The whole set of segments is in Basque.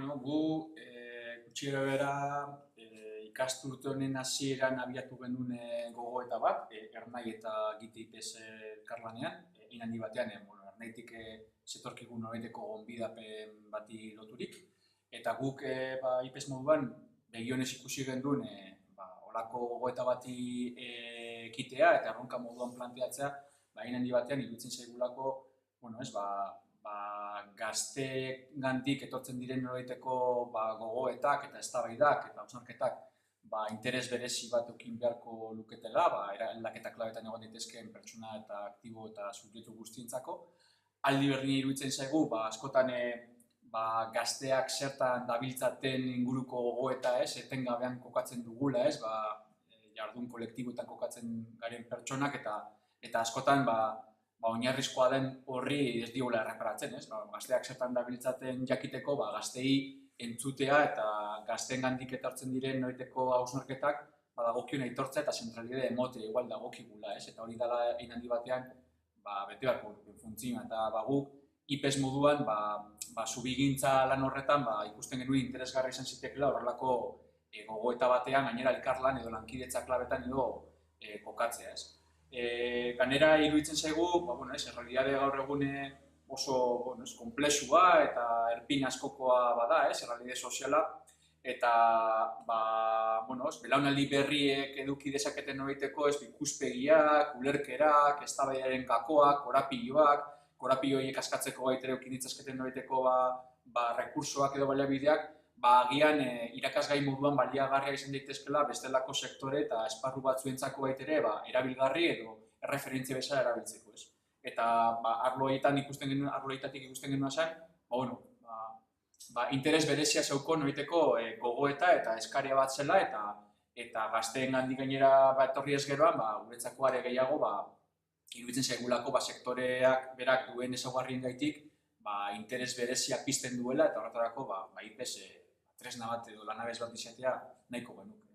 Bueno, gu gutxi bera ikasturte honen hasieran abiatu genuen gogoeta bat, Ernai eta Giti IPS elkarlanean, hein handi batean, bueno, Ernaitik zetorkigun norbeteko gonbidapen bati loturik, eta guk IPS moduan begionez ikusi genduen olako gogoeta bati ekitea eta erronka moduan planteatzea, hein handi batean iruditzen zaigulako, bueno, gazteengandik etortzen diren norbiteko gogoetak eta eztabaidak eta hausnarketak interes berezi bat eduki beharko luketela, aldaketa klabetan egon daitezkeen pertsona eta aktibo eta subjektu guztientzako. Aldi berdina iruditzen zaigu, askotan gazteak zertan dabiltzaten inguruko gogoeta etengabean kokatzen dugula, jardun kolektiboetan kokatzen garen pertsonak eta askotan oinarrizkoa den horri ez diola erreparatzen, gazteak zertan dabiltzaten jakiteko, gaztei entzutea eta gazteengandik etortzen diren norbiteko hausnarketak dagokion aitortza eta zentralidade emote igual dagokigula, eta hori dela hein handi batean bete beharko funtzioa eta guk IPS moduan zubigintza lan horretan ikusten genuen interesgarri izan zitekeela horrelako gogoeta batean gainera elkarlan edo lankidetza klabetan edo kokatzea, Gainera iruditzen zaigu, errealidade gaur egune oso konplexua eta erpin askokoa bada, errealidade soziala, eta belaunaldi berriek eduki dezaketen norbiteko ikuspegiak, ulerkerak, eztabaidaren gakoak, korapilo horiek askatzeko gaitere eduki ditzaketen norbiteko rekursoak edo baliabideak, agian irakasgai moduan baliagarria izan daitezkeela bestelako sektore eta esparru batzuentzako baitere erabilgarri edo erreferentzia bezala erabiltzeko, Eta arloetatik ikusten genuen zen, interes berezia zeuko norbiteko gogoeta eta eskaria bat zela eta gazteengandik gainera etorri ez geroan, guretzako are gehiago iruditzen zaigulako sektoreak berak duen ezaugarriengatik interes berezia pizten duela eta horretarako IPS tresna bat edo lanabes bat izatea nahiko genuke.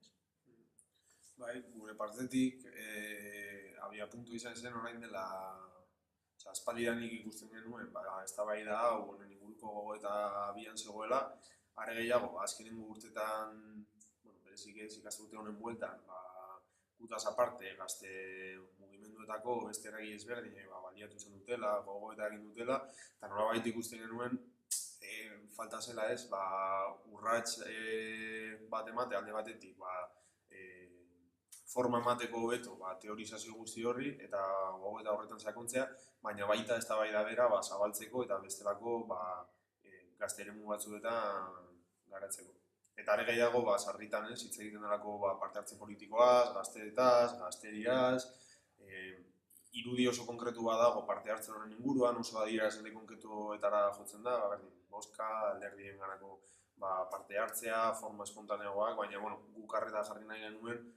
Gure partetik, abiapuntu izan zen orain dela aspaldidanik ikusten genuen, eztabaida hau honen inguruko gogoeta abian zegoela, are gehiago, azkenengo urtetan, berezik ez ikasturte honen bueltan, gutaz aparte, gazte mugimenduetako beste eragile ezberdinek baliatu izan dutela, gogoeta egin dutela, eta nolabait ikusten genuen falta zela urrats bat emate alde batetik forma emateko hobeto teorizazio guzti horri eta gogoeta horretan sakontzea, baina baita eztabaida bera zabaltzeko eta bestelako gazte eremu batzuetan garatzeko. Eta are gehiago sarritan hitz egiten delako parte hartze politikoaz, gazteetaz, gazteriaz, irudi oso konkretu bat dago parte hartzen horren inguruan, oso adierazle konkretuetara jotzen da, boska, alderdien ganako parte hartzea, forma espontaneagoak, baina guk arreta jarri nahi genuen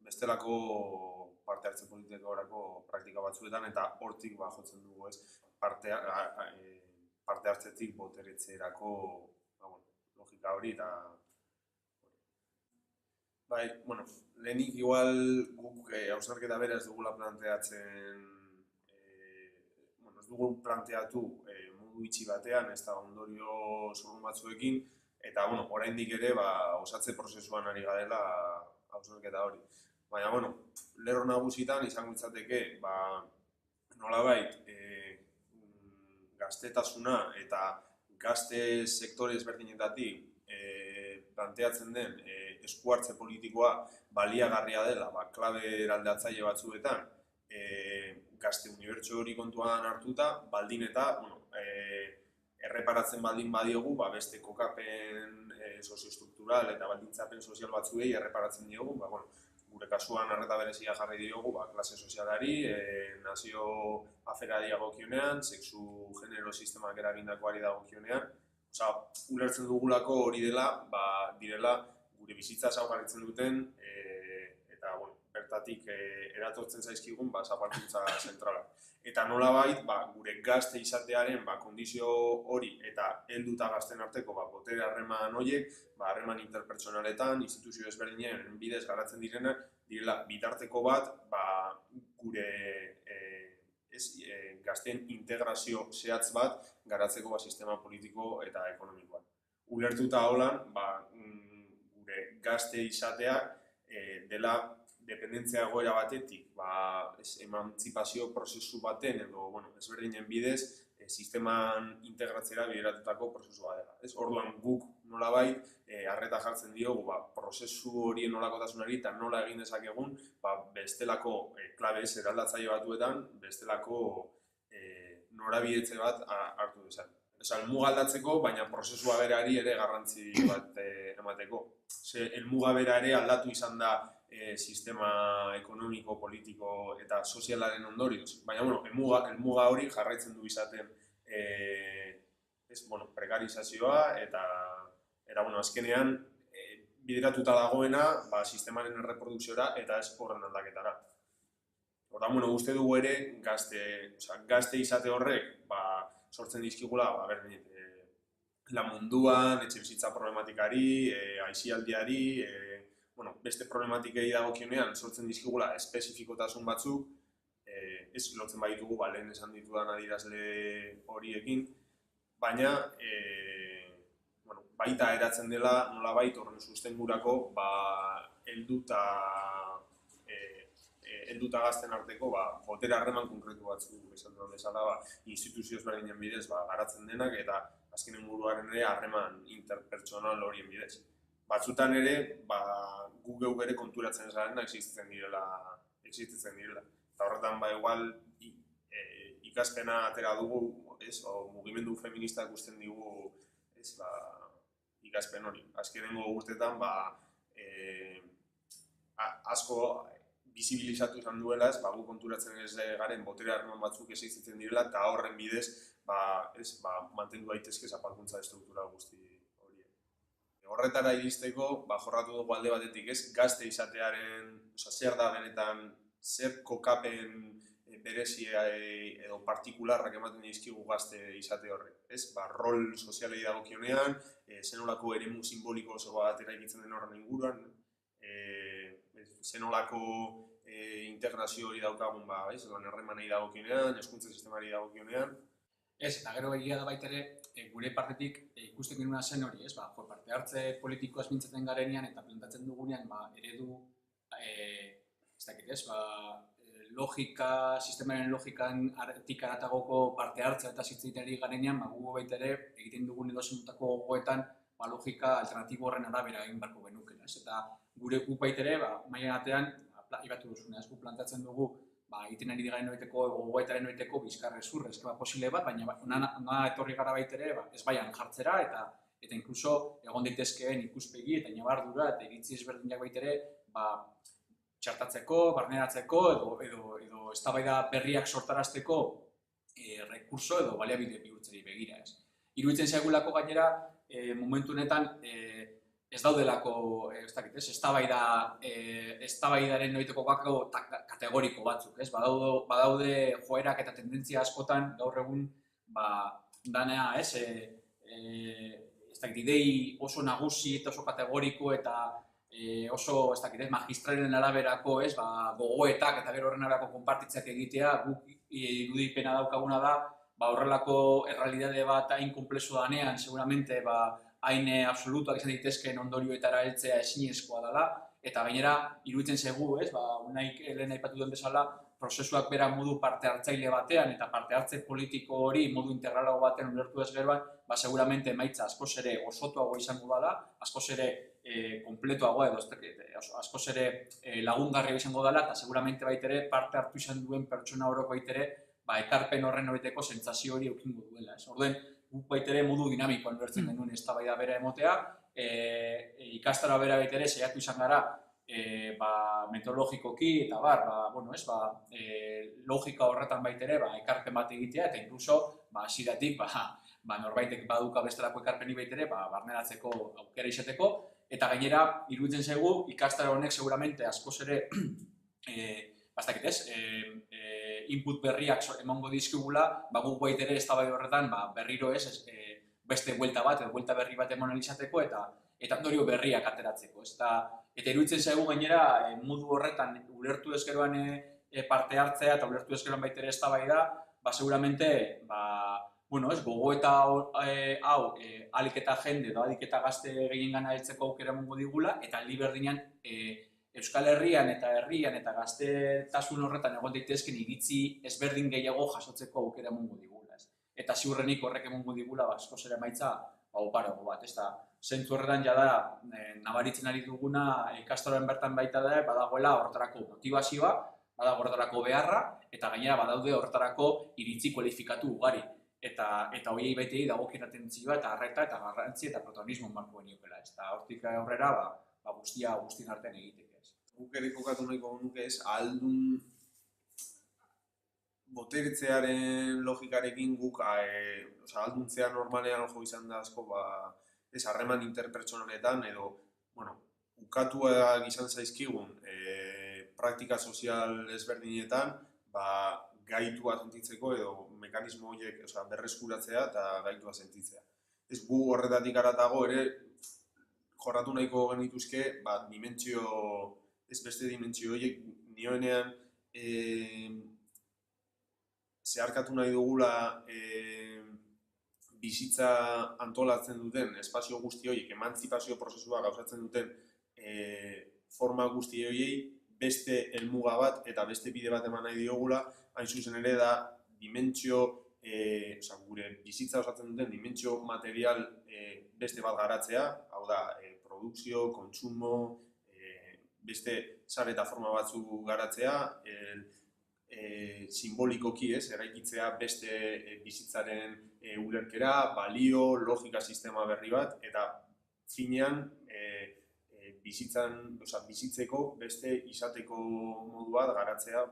bestelako parte hartze politikorako praktika batzuetan eta hortik jotzen dugu parte hartzetik boteretzerako logika hori eta lehenik igual guk hausnarketa bera ez dugula planteatzen ez dugu planteatu modu itxi batean ez da ondorio zorun batzuekin eta oraindik ere osatze prozesuan ari garela hausnarketa hori. Baina, lerro nagusitan izango litzateke nolabait gaztetasuna eta gazte sektore ezberdinetatik planteatzen den esku hartze politikoa baliagarria dela klabe eraldatzaile batzuetan gazte unibertso hori kontuan hartuta, baldin eta erreparatzen baldin badiogu beste kokapen soziostruktural eta baldintzapen sozial batzuei erreparatzen diogu, gure kasuan arreta berezia jarri diogu klase sozialari, nazio aferari dagokionean, sexu genero sistemak eragindakoari dagokionean. Ulertzen dugulako hori direla gure bizitza ezaugarritzen duten eta bertatik eratortzen zaizkigun zapalkuntza zentrala. Eta nolabait gure gazte izatearen kondizio hori eta heldu eta gazten arteko botere harreman horiek, harreman interpertsonaletan, instituzio ezberdinen bidez garatzen direla bitarteko bat gure gazteen integrazio zehatz bat garatzeko sistema politiko eta ekonomikoan. Ulertuta holan, gure gazte izateak dela dependentzia egoera batetik, emantzipazio prozesu baten edo ezberdinen bidez sisteman integratzera bideratutako prozesua dela. Orduan guk nolabait arreta jartzen diogu prozesu horien nolakotasunari eta nola egin dezakegun bestelako klabe eraldatzaile batuetan bestelako norabidetze bat hartu dezan. Helmuga aldatzeko, baina prozesua berari ere garrantzi bat emateko. Helmuga bera ere aldatu izan da sistema ekonomiko, politiko eta sozialaren ondorioz. Baina, helmuga hori jarraitzen du izaten prekarizazioa eta azkenean bideratuta dagoena sistemaren erreprodukziora eta ez horren aldaketara. Hortan, uste dugu ere gazte izate horrek sortzen dizkigula lan munduan, etxebizitza problematikari, aisialdiari, beste problematikei dagokionean sortzen dizkigula espezifikotasun batzuk, ez lotzen baditugu lehen esan ditudan adierazle horiekin, baina baita eratzen dela nolabait horren sustengurako helduta gazten arteko botere harreman konkretu batzuk esan duen bezala instituzio ezberdinen bidez garatzen denak eta azkenen buruaren ere harreman interpertsonal horien bidez. Batzutan ere, gu geu ere konturatzen ez garena existitzen direla. Eta horretan, igual, ikaspena atera dugu, mugimendu feministak usten digu ikaspen hori. Azkenengo urtetan, asko bizibilizatu izan duela, gu konturatzen ez garen botere harreman batzuk existitzen direla, eta horren bidez, mantendu daitezke zapalkuntza estruktura guzti. Horretara iristeko, jorratu dugu alde batetik ez, gazte izatearen, zer da benetan, zer kokapen berezia edo partikularrak ematen dizkigu gazte izate horrek. Rol sozialei dagokionean, zenolako eremu simboliko oso bat eraikitzen den horren inguruan, zenolako integrazio hori daukagun, lan erremanei dagokionean, hezkuntza sistemari dagokionean. Eta gero egia da baita ere, gure partetik ikusten genuen zen hori, parte hartze politikoaz mintzaten garenean eta plantatzen dugunean eredu, logika, sistemaren logikan artik aratagoko parte hartza eta zitzaitari garenean, gu baita ere egiten dugun edozen dutako gogoetan logika alternatibo horren arabera egin barko genuken. Eta gure guk baita ere, mailan atean, ibatu duzunez, gu plantatzen dugu egiten ari digaren noiteko, gogoetaren noiteko bizkarrezur, eskema posible bat, baina ona etorri gara baitere, ez baian jartzera eta inkluso egon daitezkeen ikuspegi eta inabardura eta iritzi ezberdinak baitere txartatzeko, barneratzeko edo eztabaida berriak sortarazteko rekurso edo baliabide bihurtzeri begira. Iruditzen zaigulako gainera, momentu honetan ez daudelako, eztabaidaren noiteko kategoriko batzuk, badaude joerak eta tendentzia askotan gaur egun dana, idei oso nagusi eta oso kategoriko eta oso, magistralen araberako, gogoetak eta gero horren arako konpartitzeak egitea, guk irudipena daukaguna da, horrelako errealidade bat hain konplexua danean, seguramente hain absolutuak izan daitezkeen ondorioetara heltzea ezinezkoa dela, eta gainera iruditzen zaigu, unaik lehen aipatu duen bezala, prozesuak bera modu parte hartzaile batean eta parte hartze politiko hori modu integralago batean ulertu ez geroan, seguramente emaitza askoz ere osotuago izango dela, askoz ere kompletuagoa edo askoz ere lagungarria izango dela, eta seguramente baitere parte hartu izan duen pertsona horok baitere ekarpen horren horreteko sentsazio hori eukingo duela. Orduen, guk baitere modu dinamikoan ulertzen genuen eztabaida bera emotea, ikastaro bera baitere saiatu izan gara metodologikoki eta logika horretan baitere ekarpen bat egitea eta inkluso hasieratik norbaitek baduka bestelako ekarpeni baitere barneratzeko aukera izateko eta gainera iruditzen zaigu ikastaro honek seguramente askoz ere input berriak emango dizkigula, guk baitere eztabaida horretan berriro beste buelta bat edo buelta berri bat eman izateko eta ondorio berriak ateratzeko. Eta iruditzen zaigu gainera modu horretan ulertu ezkeroan parte hartzea eta ulertu ezkeroan baitere eztabaida, seguramente, bueno, ez, gogoeta hau alik eta jende edo alik eta gazte gehiengana heltzeko aukera emango digula, eta aldi berdinean Euskal Herrian eta herrian eta gaztetasun horretan egon daitezken iritzi ezberdin gehiago jasotzeko aukera emango digula. Eta ziurrenik horrek emango digula askoz ere emaitza oparoago bat. Zentzu horretan jada nabaritzen ari duguna ikastaroan bertan baita da, badagoela horretarako motivazioa, badago horretarako beharra, eta gainera badaude horretarako iritzi kualifikatu ugari. Eta horiei baitei dagokien atentzioa eta arreta eta garrantzi eta protagonismo marko geniokela. Eta hortik aurrera guztien artean egiteke. Guk ere kokatu nahiko nuke ez, ahaldun boteretzearen logikarekin guk ahalduntzea normalean jo izan da asko ez harreman interpertsonaletan edo, bueno, ukatuak izan zaizkigun praktika sozial ezberdinetan, gaitua sentitzeko edo mekanismo horiek berreskuratzea eta gaitua sentitzea. Ez gu horretatik haratago ere jorratu nahiko genituzke beste dimentsio horiek nioenean zeharkatu nahi dugula bizitza antolatzen duten espazio guzti horiek, emantzipazio prozesua gauzatzen duten forma guzti horiei beste helmuga bat eta beste bide bat eman nahi diogula, hain zuzen ere da dimentsio, gure bizitza osatzen duten dimentsio material beste bat garatzea, hau da, produkzio, kontsumo, beste sare eta forma batzu garatzea, simbolikoki eraikitzea beste bizitzaren ulerkera, balio, logika sistema berri bat, eta finean bizitzeko beste izateko modu bat garatzea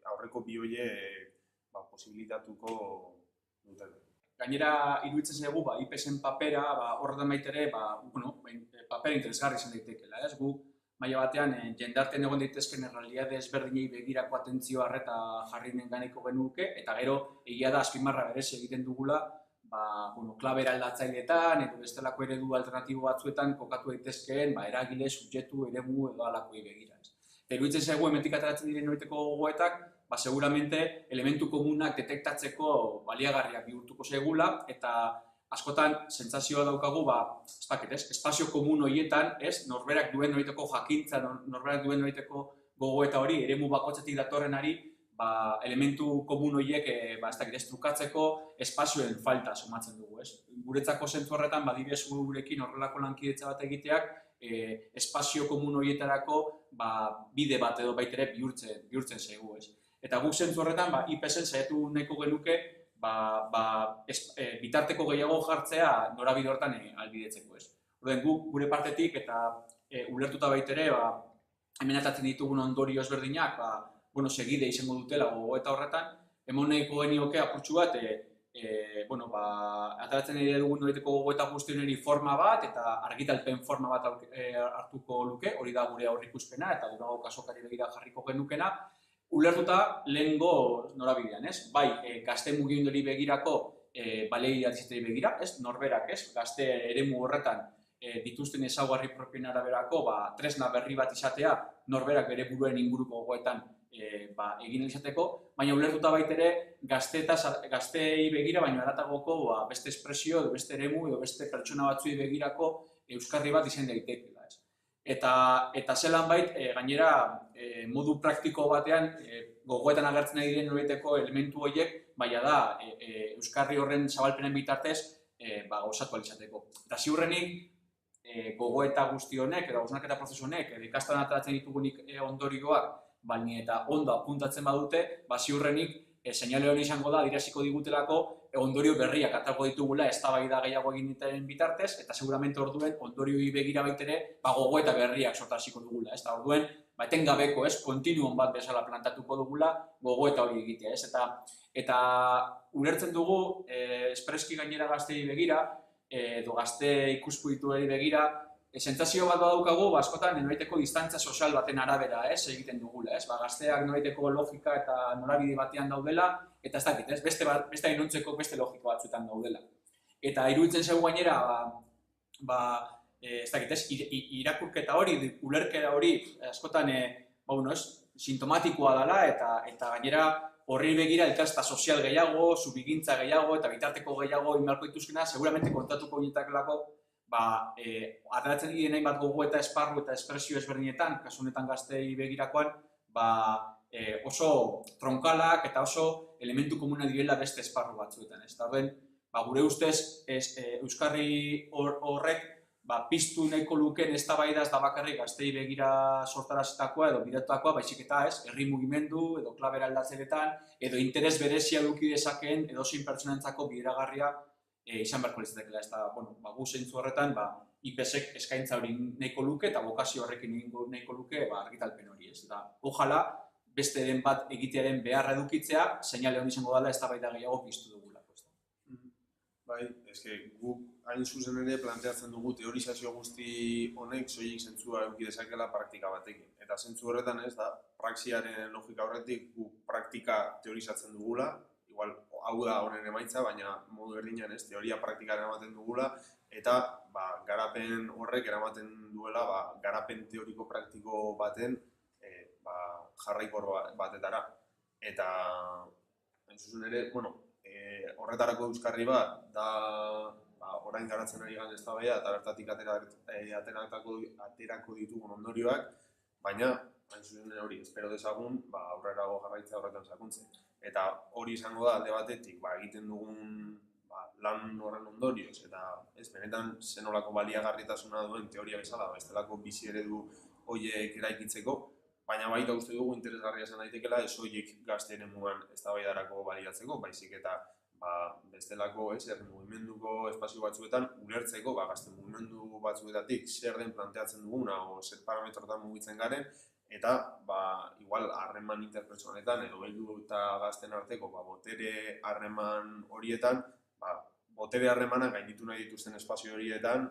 aurreko bi horiek posibilitatuko duten. Gainera, iruditzen zaigu, IPS-en papera, horretan baitere, papera interesgarri izan daitekeela, ez? Gu, maila batean, jendartean egon daitezken errealitate ezberdinei begirako atentzio arreta jarri nenganeko genuke, eta gero, egia da, azpimarra berez egiten dugula, klabera aldatzailetan, edo bestelako eredu alternatibo batzuetan kokatu daitezkeen, eragile, subjektu, eremu edo alakoei begira. Iruditzen zaigu, hemendik ateratzen diren noiteko gogoetak, seguramente elementu komunak detektatzeko baliagarriak bihurtuko zaigula, eta askotan sentsazioa daukagu, espazio komun horietan, norberak duen noiteko jakintza, norberak duen noiteko gogoeta hori, eremu bakotzetik datorrenari, elementu komun horiek trukatzeko espazioen falta somatzen dugu. Guretzako zentzu horretan, badibidez gurekin horrelako lankidetza bat egiteak, espazio komun horietarako bide bat edo baitere bihurtzen zaigu. Eta guk zentzu horretan, IPS-en saiatu nahiko genuke, bitarteko gehiago jartzea norabide horretan ahalbidetzeko. Guk gure partetik eta ulertuta baitere, hemen atatzen ditugun ondorio ezberdinak, segide izango dutela gogoeta horretan, emon nahiko genioke apurtxu bat, ataratzen ari dugun noriteko gogoeta guztioneri forma bat eta argitalpen forma bat hartuko luke, hori da gure aurrikuspena eta durago kasokari begira jarriko genukena, ulertuta lehengo norabidean, bai gazte mugimenduri begirako baleidatizetei begira, norberak, gazte eremu horretan dituzten ezaugarri propioen araberako tresna berri bat izatea norberak bere buruen inguruko gogoetan egin izateko, baina ulertuta baitere gazteei begira, baina haratagoko beste espresio, edo beste eremu, edo beste pertsona batzuei begirako euskarri bat izan daitekela. Eta zelan bait, gainera modu praktiko batean gogoetan agertzen ari diren noriteko elementu horiek, baina da euskarri horren zabalpenen bitartez gauzatu alizateko. Eta ziurrenik gogoeta guzti honek, edo hausnarketa prozesu honek, ikastaroan ateratzen ditugunik ondorioak, baina eta ondo apuntatzen badute, ziurrenik seinale hori izango da, adiraziko digutelako ondorio berriak atalgo ditugula eztabaida gehiago egin ditaren bitartez, eta seguramente orduen ondorioi begira baitere gogoeta berriak sortasiko dugula. Eta orduen, etengabeko, kontinuum bat bezala plantatuko dugula gogoeta hori egitea. Eta ulertzen dugu, espreski gainera gaztei begira, edo gazte ikuspuntuari begira, sentsazio bat badaukagu, askotan noraiteko distantzia sozial baten arabera egiten dugula. Gazteak noraiteko logika eta norabide batean daudela, eta ez dakit, beste ainontzeko beste logiko batzuetan daudela. Eta iruditzen zaigu gainera, ez dakit, irakurketa hori, ulerkera hori, askotan sintomatikoa dela, eta gainera horri begira elkarrizketa sozial gehiago, zubigintza gehiago eta bitarteko gehiago inbarko dituzkena, seguramente kontatuko inetakelako ateratzen diren hainbat gogo eta esparru eta espresio ezberdinetan, kasu honetan gaztei begirakoan, oso tronkalak eta oso elementu komuna direla beste esparru batzuetan. Gure ustez, euskarri horrek piztu nahiko lukeen eztabaida ez da bakarrik gaztei begira sortarazitakoa edo bidetutakoa, baizik eta herri mugimendu edo klabera aldatzeretan edo interes berezia eduki dezakeen edozein pertsonentzako bideragarria izan beharko litzatekeela. Gu zentzu horretan IPSek eskaintza hori nahiko luke eta bokazio horrekin nahiko luke argitalpen hori. Ojala, besteren bat egitearen beharra edukitzea, seinale honi izango dela eztabaida gehiago piztu dugula. Bai, guk hain zuzen ere planteatzen dugu teorizazio guzti honek soilik zentzua eduki dezakela praktika batekin. Eta zentzu horretan ez da, praxiaren logika horretik guk praktika teorizatzen dugula, igual hau da honen emaitza, baina modu berdinean ez, teoria praktikaren eramaten dugula, eta garapen horrek eramaten duela garapen teoriko praktiko baten jarraikor batetara. Eta hain zuzen ere, horretarako euskarri bat da orain garatzen ari garen eztabaida eta bertatik aterako ditugun ondorioak, baina hain zuzen hori espero dezagun aurrerago jarraitza horretan sakontzen. Eta hori izango da alde batetik egiten dugun lan horren ondorioz eta ez benetan zenolako baliagarritasuna duen teoria bezala, bestelako bizi eredu horiek eraikitzeko, baina baita uste dugu interesgarria izan daitekeela ez horiek gazte eremuan eztabaidarako baliatzeko, baizik eta bestelako herri mugimenduko espazio batzuetan ulertzeko gazte mugimendu batzuetatik zer den planteatzen duguna o zer parametrotan mugitzen garen eta igual harreman interpertsonaletan edo heldu eta gazten arteko botere harreman horietan botere harremanak gainditu nahi dituzten espazio horietan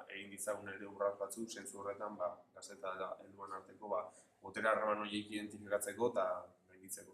egin ditzagun ere urrats batzuk zentzu horretan gazte eta helduen arteko botere harreman horiek identifikatzeko eta gainditzeko.